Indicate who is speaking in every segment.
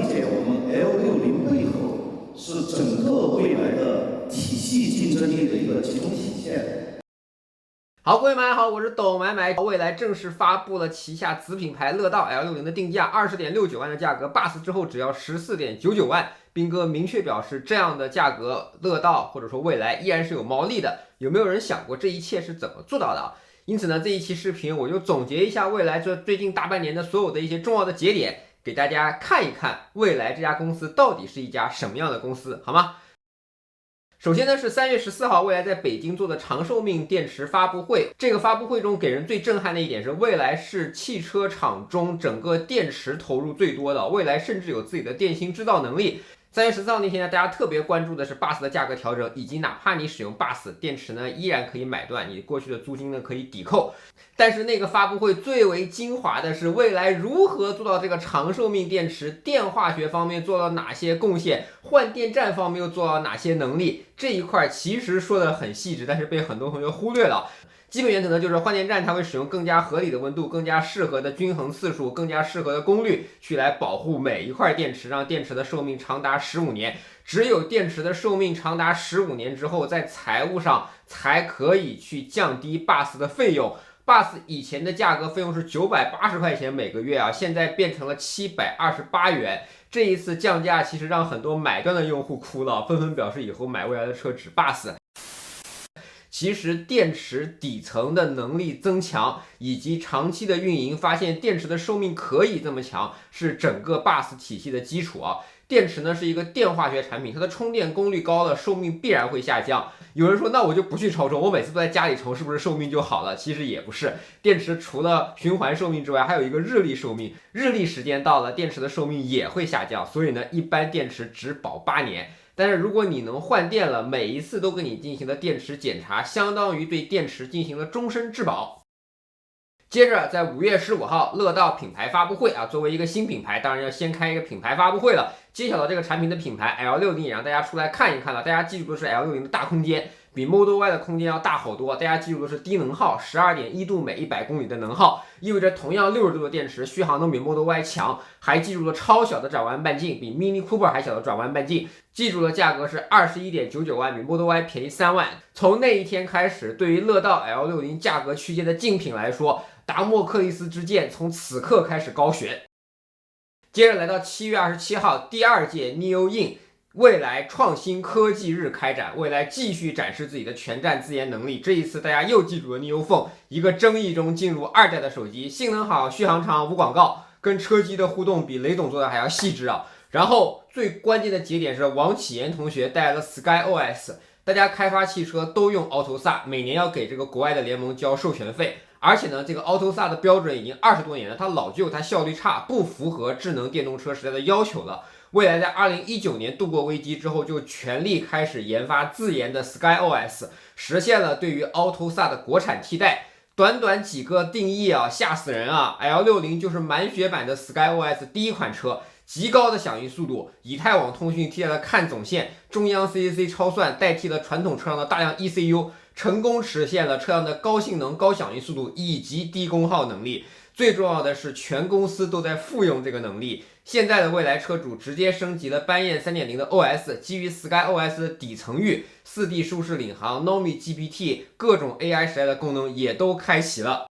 Speaker 1: 解我们 L60背后是整个未来的体系竞争力的一个集中体现。
Speaker 2: 好，各位买好，我是抖买买。蔚来正式发布了旗下子品牌乐道 L60的定价，20.69万的价格 ，Bus 之后只要14.99万。斌哥明确表示，这样的价格，乐道或者说蔚来依然是有毛利的。有没有人想过这一切是怎么做到的？因此呢，这一期视频我就总结一下蔚来这最近大半年的所有的一些重要的节点，给大家看一看蔚来这家公司到底是一家什么样的公司，好吗？首先呢是3月14号，蔚来在北京做的长寿命电池发布会。这个发布会中给人最震撼的一点是，蔚来是汽车厂中整个电池投入最多的，蔚来甚至有自己的电芯制造能力。3月14号那天呢，大家特别关注的是 Bus 的价格调整，以及哪怕你使用 Bus 电池呢，依然可以买断，你过去的租金呢可以抵扣。但是那个发布会最为精华的是蔚来如何做到这个长寿命电池，电化学方面做了哪些贡献，换电站方面又做了哪些能力，这一块其实说的很细致，但是被很多同学忽略了。基本原则呢，就是换电站它会使用更加合理的温度、更加适合的均衡次数、更加适合的功率去来保护每一块电池，让电池的寿命长达15年。只有电池的寿命长达15年之后，在财务上才可以去降低 Bus 的费用。Bus 以前的价格费用是980块钱每个月啊，现在变成了728元。这一次降价其实让很多买断的用户哭了，纷纷表示以后买未来的车只 Bus。其实电池底层的能力增强，以及长期的运营，发现电池的寿命可以这么强，是整个 Bus 体系的基础啊。电池呢是一个电化学产品，它的充电功率高了，寿命必然会下降。有人说，那我就不去充，我每次都在家里充，是不是寿命就好了？其实也不是，电池除了循环寿命之外，还有一个日历寿命，日历时间到了，电池的寿命也会下降。所以呢，一般电池只保8年。但是如果你能换电了，每一次都给你进行了电池检查，相当于对电池进行了终身质保。接着在5月15号，乐道品牌发布会啊，作为一个新品牌，当然要先开一个品牌发布会了。揭晓了这个产品的品牌 L60，也让大家出来看一看了。大家记住的是 L60的大空间，比 Model Y 的空间要大好多。大家记住的是低能耗，12.1度每100公里的能耗，意味着同样60度的电池，续航能比 Model Y 强。还记住了超小的转弯半径，比 Mini Cooper 还小的转弯半径。记住了价格是21.99万，比 Model Y 便宜3万。从那一天开始，对于乐道 L60价格区间的竞品来说，达莫克利斯之剑从此刻开始高悬。接着来到7月27号，第2届 NeoIn 蔚来创新科技日开展，蔚来继续展示自己的全站自研能力。这一次大家又记住了 NeoPhone， 一个争议中进入2代的手机，性能好，续航长，无广告，跟车机的互动比雷总做的还要细致啊。然后最关键的节点是王启言同学带来了 SkyOS， 大家开发汽车都用 AutoSAR， 每年要给这个国外的联盟交授权费。而且呢，这个 AutoSAR 的标准已经20多年了，它老旧，它效率差，不符合智能电动车时代的要求了。蔚来在2019年度过危机之后，就全力开始研发自研的 SkyOS， 实现了对于 AutoSAR 的国产替代。短短几个定义啊，吓死人啊 ！L60就是满血版的 SkyOS 第一款车。极高的响应速度，以太网通讯替代了看总线，中央 CCC 超算代替了传统车上的大量 ECU， 成功实现了车辆的高性能、高响应速度以及低功耗能力。最重要的是，全公司都在复用这个能力。现在的蔚来车主直接升级了斑燕 3.0 的 OS， 基于 SkyOS 的底层域，4D 舒适领航、Nomi GPT 各种 AI 时代的功能也都开启了。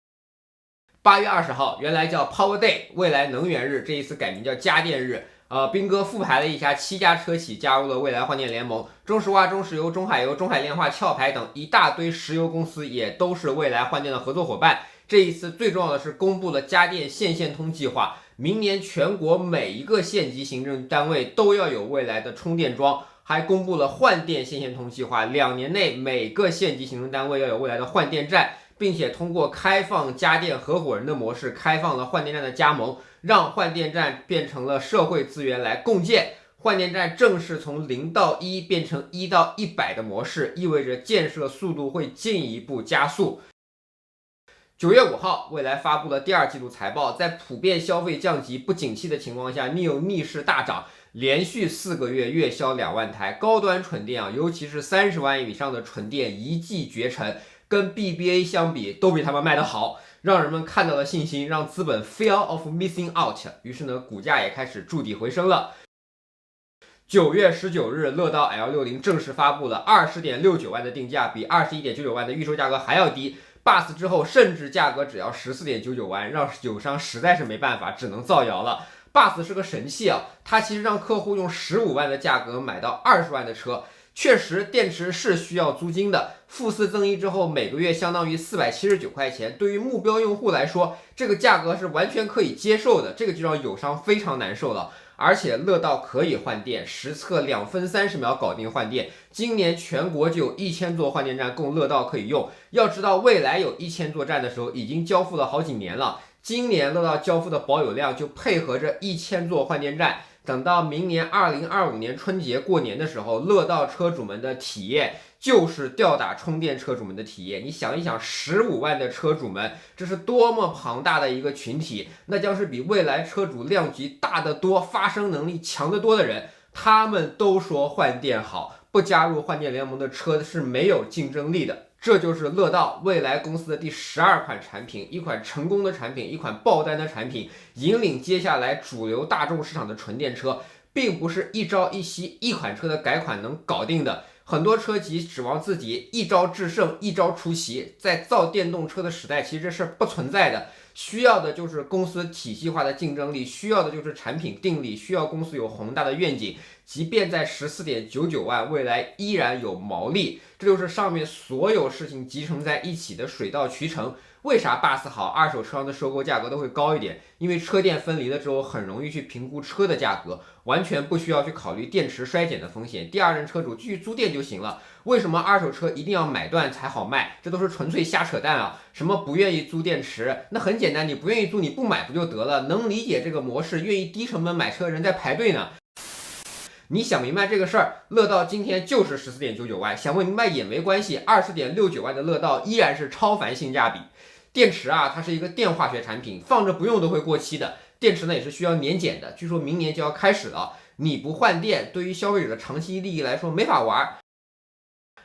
Speaker 2: 8月20号，原来叫 Power Day 蔚来能源日，这一次改名叫家电日。斌哥复盘了一下，7家车企加入了蔚来换电联盟，中石化、中石油、中海油、中海炼化、壳牌等一大堆石油公司也都是蔚来换电的合作伙伴。这一次最重要的是公布了家电县线通计划，明年全国每一个县级行政单位都要有蔚来的充电桩，还公布了换电县线通计划，2年内每个县级行政单位要有蔚来的换电站，并且通过开放家电合伙人的模式，开放了换电站的加盟，让换电站变成了社会资源来共建。换电站正式从0到1变成1到100的模式，意味着建设速度会进一步加速。9月5号，蔚来发布了第2季度财报，在普遍消费降级不景气的情况下 ，NIO 逆势大涨，连续4个月月销2万台，高端纯电啊，尤其是30万以上的纯电一骑绝尘，跟 BBA 相比都比他们卖得好。让人们看到了信心，让资本 fear of missing out， 于是呢，股价也开始筑底回升了。9月19日，乐道 L60 正式发布了20.69万的定价，比21.99万的预售价格还要低。Bus 之后，甚至价格只要14.99万，让友商实在是没办法，只能造谣了。Bus 是个神器啊，它其实让客户用15万的价格买到20万的车。确实，电池是需要租金的，负4增1之后，每个月相当于479块钱。对于目标用户来说，这个价格是完全可以接受的，这个就让友商非常难受了。而且乐道可以换电，实测2分30秒搞定换电。今年全国就有1000座换电站供乐道可以用。要知道，未来有1000座站的时候，已经交付了好几年了。今年乐道交付的保有量就配合着1000座换电站。等到明年2025年春节过年的时候，乐道车主们的体验就是吊打充电车主们的体验。你想一想，15万的车主们，这是多么庞大的一个群体，那将是比未来车主量级大得多、发声能力强得多的人。他们都说换电好，不加入换电联盟的车是没有竞争力的。这就是乐道未来公司的第12款产品，一款成功的产品，一款爆单的产品，引领接下来主流大众市场的纯电车，并不是一朝一夕一款车的改款能搞定的。很多车企指望自己一招制胜，一招出奇，在造电动车的时代，其实这是不存在的。需要的就是公司体系化的竞争力，需要的就是产品定力，需要公司有宏大的愿景，即便在14.99万，未来依然有毛利。这就是上面所有事情集成在一起的水到渠成。为啥 Bus 好，二手车商的收购价格都会高一点？因为车电分离了之后，很容易去评估车的价格，完全不需要去考虑电池衰减的风险。第二任车主继续租电就行了。为什么二手车一定要买断才好卖？这都是纯粹瞎扯淡啊！什么不愿意租电池？那很简单，你不愿意租，你不买不就得了？能理解这个模式，愿意低成本买车的人在排队呢。你想明白这个事儿，乐道今天就是14.99万，想不明白也没关系，20.69万的乐道依然是超凡性价比。电池啊，它是一个电化学产品，放着不用都会过期的。电池呢也是需要年检的，据说明年就要开始了。你不换电，对于消费者的长期利益来说没法玩。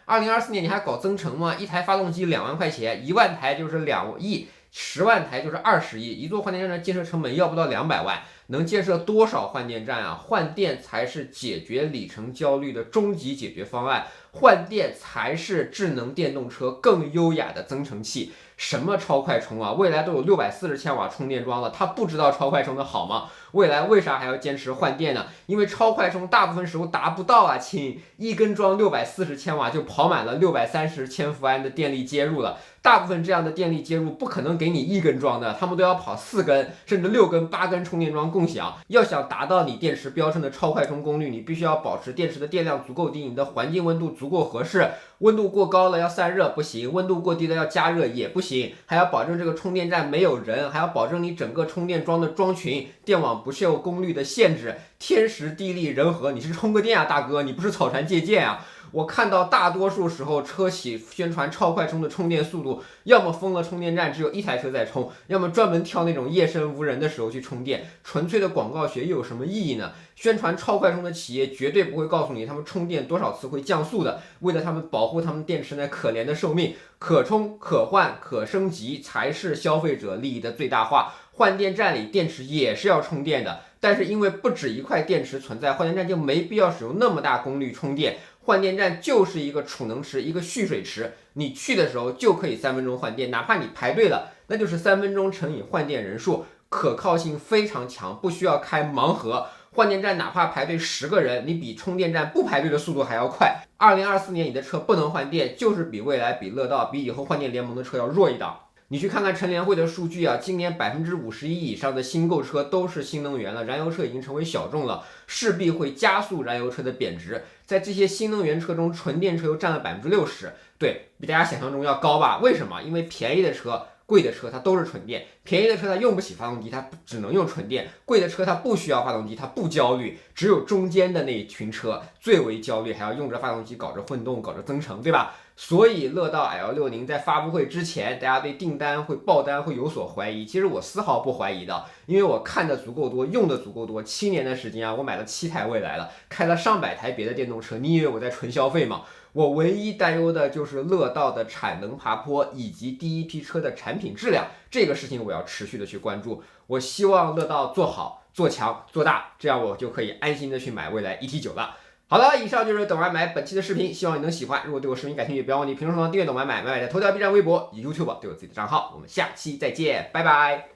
Speaker 2: 2024年你还搞增程吗？一台发动机2万块钱，1万台就是2亿，10万台就是20亿，一座换电站的建设成本要不到200万。能建设多少换电站啊？换电才是解决里程焦虑的终极解决方案，换电才是智能电动车更优雅的增程器。什么超快充啊？未来都有640千瓦充电桩了，它不知道超快充的好吗？未来为啥还要坚持换电呢？因为超快充大部分时候达不到啊，亲，一根桩640千瓦就跑满了630千伏安的电力接入了。大部分这样的电力接入不可能给你一根桩的，他们都要跑4根甚至6根8根充电桩共享。要想达到你电池标称的超快充功率，你必须要保持电池的电量足够低，你的环境温度足够合适，温度过高了要散热不行，温度过低了要加热也不行，还要保证这个充电站没有人，还要保证你整个充电桩的桩群电网不受功率的限制，天时地利人和，你是充个电啊大哥，你不是草船借箭啊。我看到大多数时候车企宣传超快充的充电速度，要么封了充电站只有1台车在充，要么专门挑那种夜深无人的时候去充电，纯粹的广告学又有什么意义呢？宣传超快充的企业绝对不会告诉你他们充电多少次会降速的，为了他们保护他们电池那可怜的寿命，可充可换可升级才是消费者利益的最大化。换电站里电池也是要充电的，但是因为不止一块电池存在，换电站就没必要使用那么大功率充电。换电站就是一个储能池，一个蓄水池，你去的时候就可以3分钟换电，哪怕你排队了，那就是3分钟乘以换电人数，可靠性非常强，不需要开盲盒。换电站哪怕排队10个人，你比充电站不排队的速度还要快。2024年你的车不能换电，就是比未来、比乐道、比以后换电联盟的车要弱一档。你去看看乘联会的数据啊，今年51%以上的新购车都是新能源了，燃油车已经成为小众了，势必会加速燃油车的贬值。在这些新能源车中，纯电车又占了60%，对比大家想象中要高吧？为什么？因为便宜的车、贵的车它都是纯电，便宜的车它用不起发动机，它只能用纯电；贵的车它不需要发动机，它不焦虑。只有中间的那一群车最为焦虑，还要用着发动机搞着混动、搞着增程，对吧？所以乐道 L60在发布会之前，大家对订单会爆单会有所怀疑。其实我丝毫不怀疑的，因为我看的足够多，用的足够多。7年的时间啊，我买了7台蔚来了，开了上百台别的电动车。你以为我在纯消费吗？我唯一担忧的就是乐道的产能爬坡以及第一批车的产品质量，这个事情我要持续的去关注。我希望乐道做好、做强、做大，这样我就可以安心的去买蔚来 ET9了。好了，以上就是懂买买本期的视频，希望你能喜欢。如果对我视频感兴趣，不要忘记评论区订阅懂买买，买买的头条、B 站、微博以及 YouTube 都有自己的账号。我们下期再见，拜拜。